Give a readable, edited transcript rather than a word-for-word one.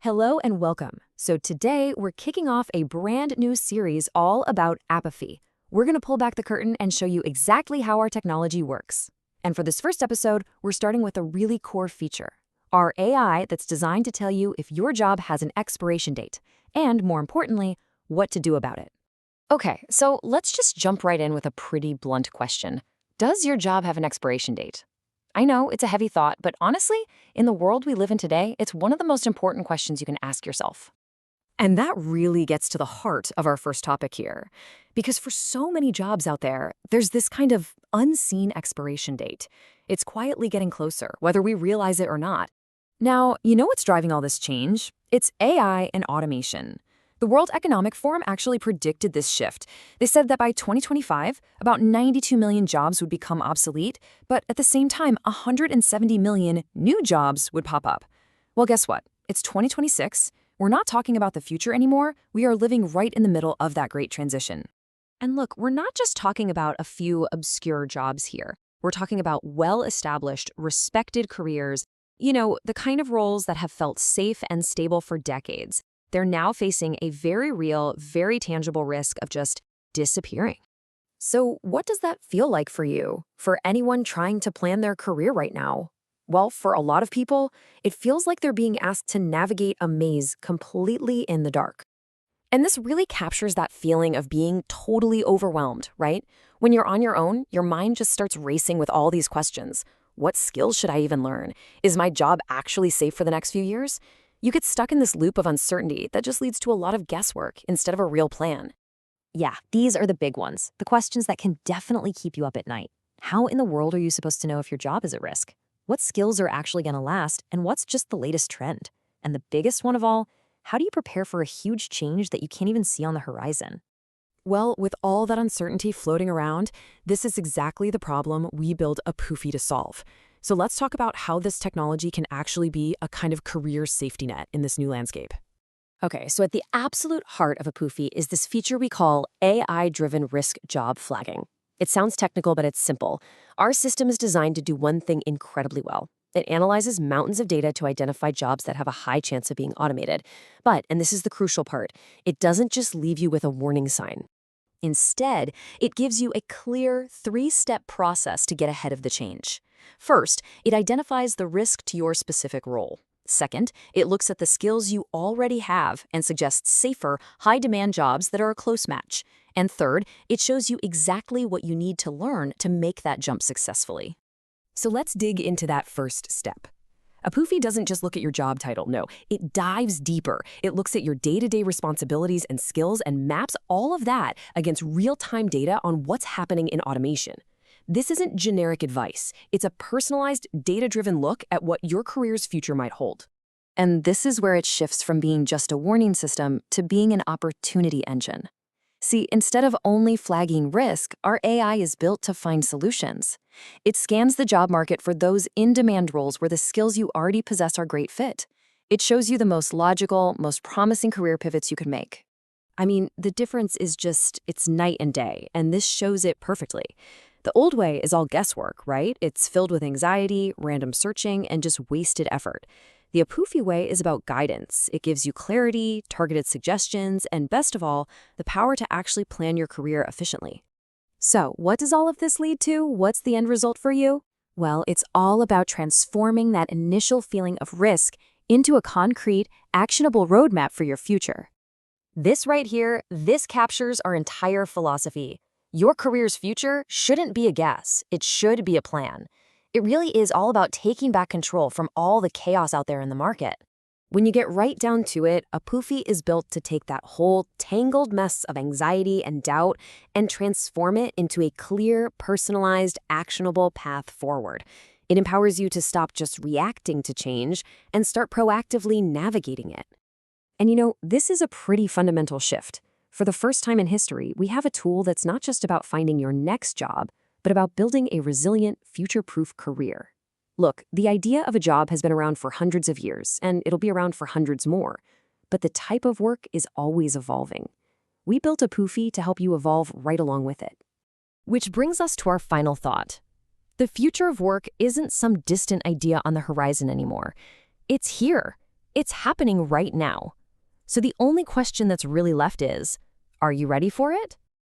Hello and welcome. So today we're kicking off a brand new series all about Apuphi. We're going to pull back the curtain and show you exactly how our technology works. And for this first episode, we're starting with a really core feature, our AI that's designed to tell you if your job has an expiration date, and more importantly, what to do about it. Okay, so let's just jump right in with a pretty blunt question. Does your job have an expiration date? I know it's a heavy thought, but honestly, in the world we live in today, it's one of the most important questions you can ask yourself. And that really gets to the heart of our first topic here. Because for so many jobs out there, there's this kind of unseen expiration date. It's quietly getting closer, whether we realize it or not. Now, you know what's driving all this change? It's AI and automation. The World Economic Forum actually predicted this shift. They said that by 2025, about 92 million jobs would become obsolete, but at the same time, 170 million new jobs would pop up. Well, guess what? It's 2026. We're not talking about the future anymore. We are living right in the middle of that great transition. And look, we're not just talking about a few obscure jobs here. We're talking about well-established, respected careers, the kind of roles that have felt safe and stable for decades. They're now facing a very real, very tangible risk of just disappearing. So what does that feel like for you, for anyone trying to plan their career right now? Well, for a lot of people, it feels like they're being asked to navigate a maze completely in the dark. And this really captures that feeling of being totally overwhelmed, right? When you're on your own, your mind just starts racing with all these questions. What skills should I even learn? Is my job actually safe for the next few years? You get stuck in this loop of uncertainty that just leads to a lot of guesswork instead of a real plan. Yeah, these are the big ones, the questions that can definitely keep you up at night. How in the world are you supposed to know if your job is at risk? What skills are actually going to last, and what's just the latest trend? And the biggest one of all, how do you prepare for a huge change that you can't even see on the horizon? Well, with all that uncertainty floating around, this is exactly the problem we build Apuphi to solve. So let's talk about how this technology can actually be a kind of career safety net in this new landscape. Okay, so at the absolute heart of Apuphi is this feature we call AI-driven risk job flagging. It sounds technical, but it's simple. Our system is designed to do one thing incredibly well. It analyzes mountains of data to identify jobs that have a high chance of being automated. But, and this is the crucial part, it doesn't just leave you with a warning sign. Instead, it gives you a clear three-step process to get ahead of the change. First, it identifies the risk to your specific role. Second, it looks at the skills you already have and suggests safer, high-demand jobs that are a close match. And third, it shows you exactly what you need to learn to make that jump successfully. So let's dig into that first step. Apuphi doesn't just look at your job title, no, it dives deeper. It looks at your day-to-day responsibilities and skills and maps all of that against real-time data on what's happening in automation. This isn't generic advice. It's a personalized, data-driven look at what your career's future might hold. And this is where it shifts from being just a warning system to being an opportunity engine. See, instead of only flagging risk, our AI is built to find solutions. It scans the job market for those in-demand roles where the skills you already possess are great fit. It shows you the most logical, most promising career pivots you could make. I mean, the difference is just, it's night and day, and this shows it perfectly. The old way is all guesswork, right? It's filled with anxiety, random searching, and just wasted effort. The Apuphi way is about guidance. It gives you clarity, targeted suggestions, and best of all, the power to actually plan your career efficiently. So, what does all of this lead to? What's the end result for you? Well, it's all about transforming that initial feeling of risk into a concrete, actionable roadmap for your future. This right here, this captures our entire philosophy. Your career's future shouldn't be a guess. It should be a plan. It really is all about taking back control from all the chaos out there in the market. When you get right down to it, Apuphi is built to take that whole tangled mess of anxiety and doubt and transform it into a clear, personalized, actionable path forward. It empowers you to stop just reacting to change and start proactively navigating it. And this is a pretty fundamental shift. For the first time in history, we have a tool that's not just about finding your next job, but about building a resilient, future-proof career. Look, the idea of a job has been around for hundreds of years, and it'll be around for hundreds more. But the type of work is always evolving. We built Apuphi to help you evolve right along with it. Which brings us to our final thought. The future of work isn't some distant idea on the horizon anymore. It's here. It's happening right now. So the only question that's really left is, are you ready for it?